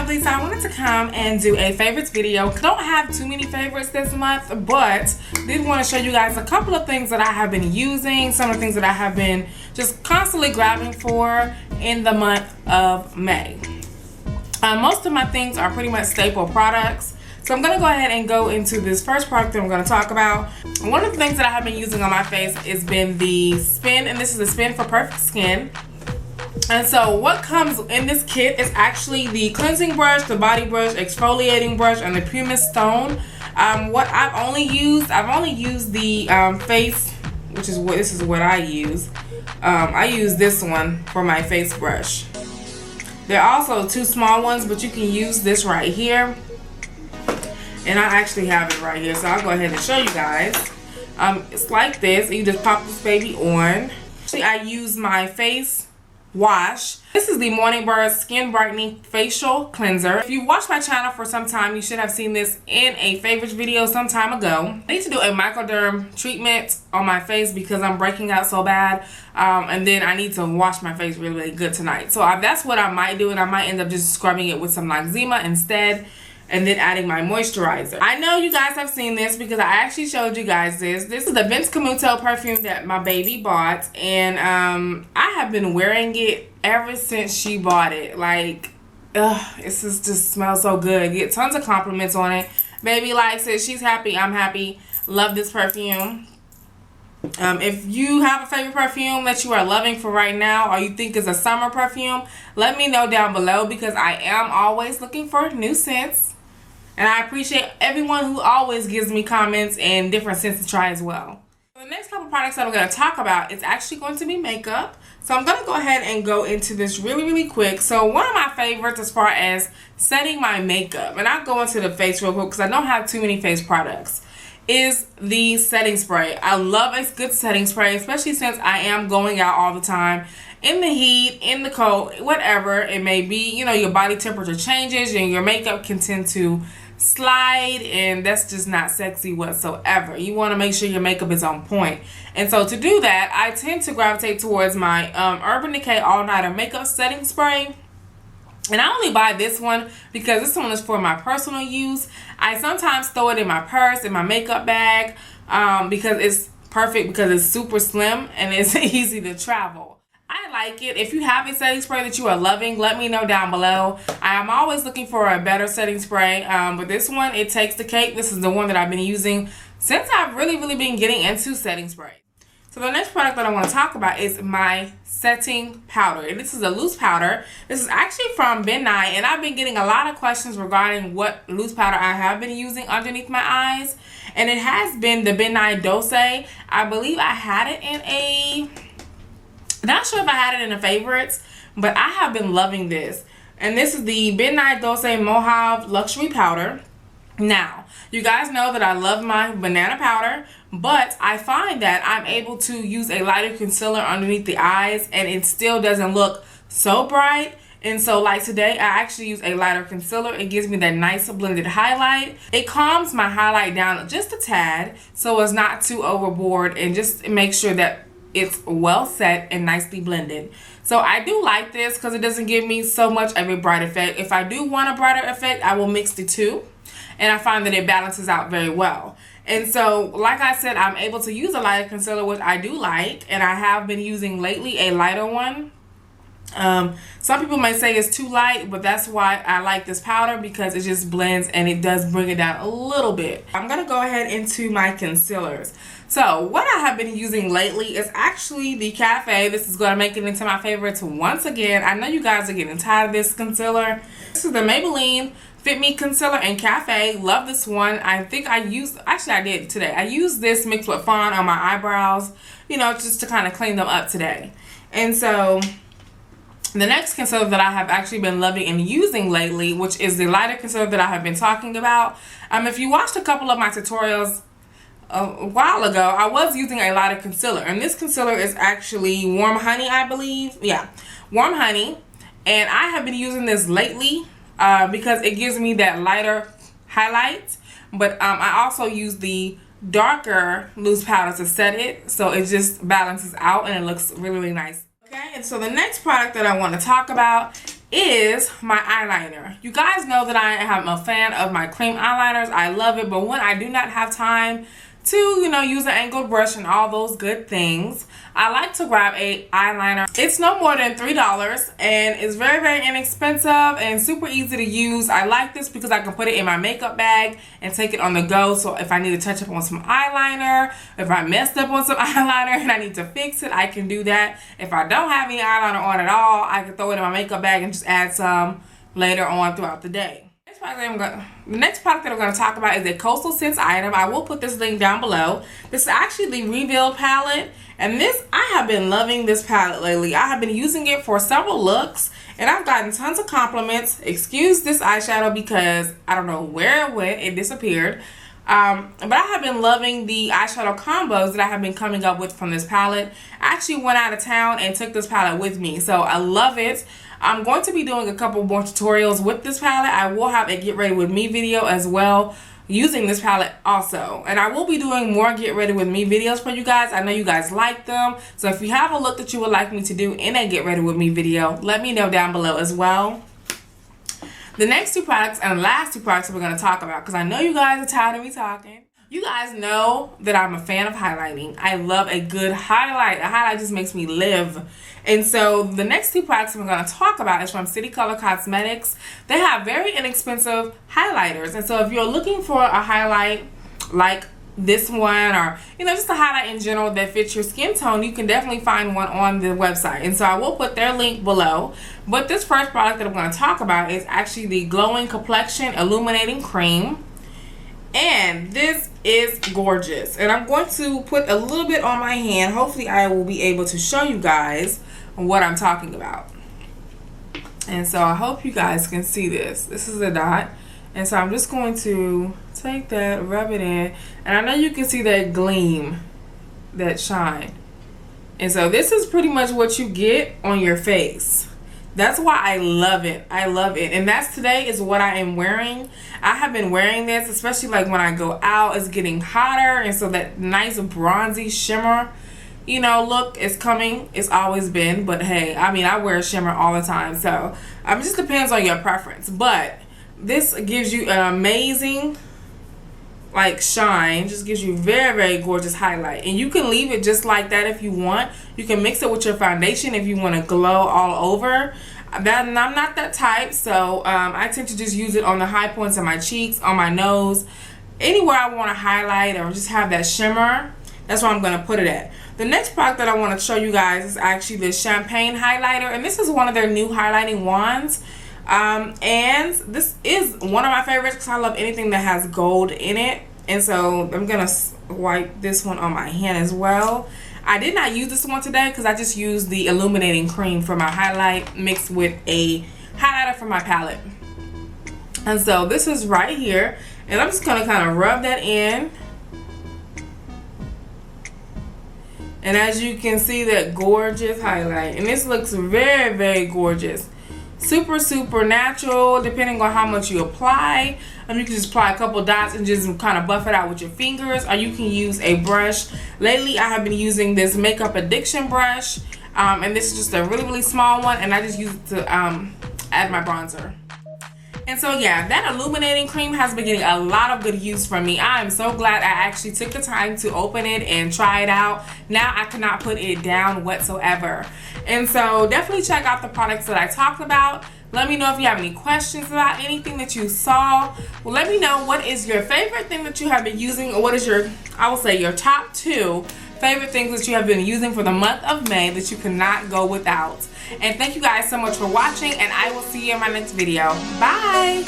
lovely. So I wanted to come and do a favorites video. Don't have too many favorites this month, but did want to show you guys a couple of things that I have been using, some of the things that I have been just constantly grabbing for in the month of May. Most of my things are pretty much staple products. So I'm gonna go ahead and go into this first product that I'm gonna talk about. One of the things that I have been using on my face has been the Spin, and this is the Spin for Perfect Skin. And so what comes in this kit is actually the cleansing brush, the body brush, exfoliating brush, and the pumice stone. What I've only used the face, which is this is what I use. I use this one for my face brush. There are also two small ones, but you can use this right here. And I actually have it right here, so I'll go ahead and show you guys. It's like this. You just pop this baby on. Actually, I use my face wash. This is the Morning Bird Skin Brightening Facial Cleanser. If you watched my channel for some time, you should have seen this in a favorites video some time ago. I need to do a microderm treatment on my face because I'm breaking out so bad. And then I need to wash my face really, really good tonight. So that's what I might do, and I might end up just scrubbing it with some Noxzema instead, and then adding my moisturizer. I know you guys have seen this because I actually showed you guys this. This is the Vince Camuto perfume that my baby bought, and I have been wearing it ever since she bought it. Like, this just smells so good. Get tons of compliments on it. Baby likes it. She's happy. I'm happy. Love this perfume. If you have a favorite perfume that you are loving for right now, or you think is a summer perfume, let me know down below because I am always looking for new scents. And I appreciate everyone who always gives me comments and different scents to try as well. The next couple products that I'm going to talk about is actually going to be makeup. So I'm going to go ahead and go into this really, really quick. So one of my favorites as far as setting my makeup, and I'll go into the face real quick because I don't have too many face products, is the setting spray. I love a good setting spray, especially since I am going out all the time. In the heat, in the cold, whatever it may be, you know, your body temperature changes and your makeup can tend to slide, and that's just not sexy whatsoever. You want to make sure your makeup is on point. And so to do that, I tend to gravitate towards my Urban Decay All Nighter Makeup Setting Spray. And I only buy this one because this one is for my personal use. I sometimes throw it in my purse, in my makeup bag, because it's perfect, because it's super slim and it's easy to travel. I like it. If you have a setting spray that you are loving, let me know down below. I am always looking for a better setting spray, but this one, it takes the cake. This is the one that I've been using since I've really been getting into setting spray. So the next product that I want to talk about is my setting powder. And this is a loose powder. This is actually from Ben Nye, and I've been getting a lot of questions regarding what loose powder I have been using underneath my eyes. And it has been the Ben Nye Dose. I believe I had it in a... Not sure if I had it in the favorites, but I have been loving this. And this is the Ben Nye Dose Mojave Luxury Powder. Now, you guys know that I love my banana powder, but I find that I'm able to use a lighter concealer underneath the eyes and it still doesn't look so bright. And so like today, I actually use a lighter concealer. It gives me that nice blended highlight. It calms my highlight down just a tad so it's not too overboard, and just make sure that it's well set and nicely blended. So I do like this because it doesn't give me so much of a bright effect. If I do want a brighter effect, I will mix the two, and I find that it balances out very well. And so, like I said, I'm able to use a lighter concealer, which I do like, and I have been using lately a lighter one. Some people may say it's too light, but that's why I like this powder, because it just blends and it does bring it down a little bit. I'm gonna go ahead into my concealers. So what I have been using lately is actually the Cafe. This is going to make it into my favorites once again. I know you guys are getting tired of this concealer. This is the Maybelline Fit Me Concealer in Cafe. Love this one. I think I used, actually I did today. I used this mixed with Fawn on my eyebrows, you know, just to kind of clean them up today. And so the next concealer that I have actually been loving and using lately, which is the lighter concealer that I have been talking about. If you watched a couple of my tutorials a while ago, I was using a lighter concealer, and this concealer is actually Warm Honey, I believe. Yeah, Warm Honey. And I have been using this lately because it gives me that lighter highlight, but I also use the darker loose powder to set it, so it just balances out and it looks really, really nice. Okay, and so the next product that I want to talk about is my eyeliner. You guys know that I am a fan of my cream eyeliners. I love it, but when I do not have time to, you know, use an angled brush and all those good things, I like to grab a eyeliner. It's no more than $3 and it's very, very inexpensive and super easy to use. I like this because I can put it in my makeup bag and take it on the go. So if I need to touch up on some eyeliner, if I messed up on some eyeliner and I need to fix it, I can do that. If I don't have any eyeliner on at all, I can throw it in my makeup bag and just add some later on throughout the day. The next product that I'm going to talk about is a Coastal Scents item. I will put this link down below. This is actually the Reveal palette, and I have been loving this palette lately. I have been using it for several looks, and I've gotten tons of compliments. Excuse this eyeshadow because I don't know where it went. It disappeared. But I have been loving the eyeshadow combos that I have been coming up with from this palette. I actually went out of town and took this palette with me, so I love it. I'm going to be doing a couple more tutorials with this palette. I will have a get ready with me video as well using this palette also. And I will be doing more get ready with me videos for you guys. I know you guys like them. So if you have a look that you would like me to do in a get ready with me video, let me know down below as well. The next two products and the last two products we're going to talk about, because I know you guys are tired of me talking. You guys know that I'm a fan of highlighting. I love a good highlight. A highlight just makes me live. And so the next two products we're going to talk about is from City Color Cosmetics. They have very inexpensive highlighters. And so if you're looking for a highlight like this one, or you know, just a highlight in general that fits your skin tone, you can definitely find one on the website. And so I will put their link below. But this first product that I'm going to talk about is actually the Glowing Complexion Illuminating Cream. And this is gorgeous. And I'm going to put a little bit on my hand. Hopefully I will be able to show you guys what I'm talking about. And so I hope you guys can see this. This is a dot. And so I'm just going to take that, rub it in. And I know you can see that gleam, that shine. And so this is pretty much what you get on your face. That's why I love it. I love it. And today is what I am wearing. I have been wearing this, especially like when I go out. It's getting hotter. And so that nice bronzy shimmer, you know, look is coming. It's always been. But hey, I mean, I wear shimmer all the time. So it just depends on your preference. But this gives you an amazing like shine. Just gives you very, very gorgeous highlight. And you can leave it just like that if you want. You can mix it with your foundation if you want to glow all over. I'm not that type, so I tend to just use it on the high points of my cheeks, on my nose, anywhere I want to highlight or just have that shimmer. That's where I'm going to put it at. The next product that I want to show you guys is actually this Champagne highlighter, and this is one of their new highlighting wands. And this is one of my favorites because I love anything that has gold in it. And so I'm going to wipe this one on my hand as well. I did not use this one today because I just used the Illuminating cream for my highlight mixed with a highlighter for my palette. And so this is right here. And I'm just going to kind of rub that in. And as you can see, that gorgeous highlight. And this looks very, very gorgeous. Super, super natural, depending on how much you apply. You can just apply a couple dots and just kind of buff it out with your fingers, or you can use a brush. Lately, I have been using this Makeup Addiction brush, and this is just a really, really small one, and I just use it to add my bronzer. And so yeah, that Illuminating cream has been getting a lot of good use from me. I am so glad I actually took the time to open it and try it out. Now I cannot put it down whatsoever. And so definitely check out the products that I talked about. Let me know if you have any questions about anything that you saw. Well, let me know what is your favorite thing that you have been using, or what is your, I will say, your top 2 favorite things that you have been using for the month of May that you cannot go without. And thank you guys so much for watching, and I will see you in my next video. Bye!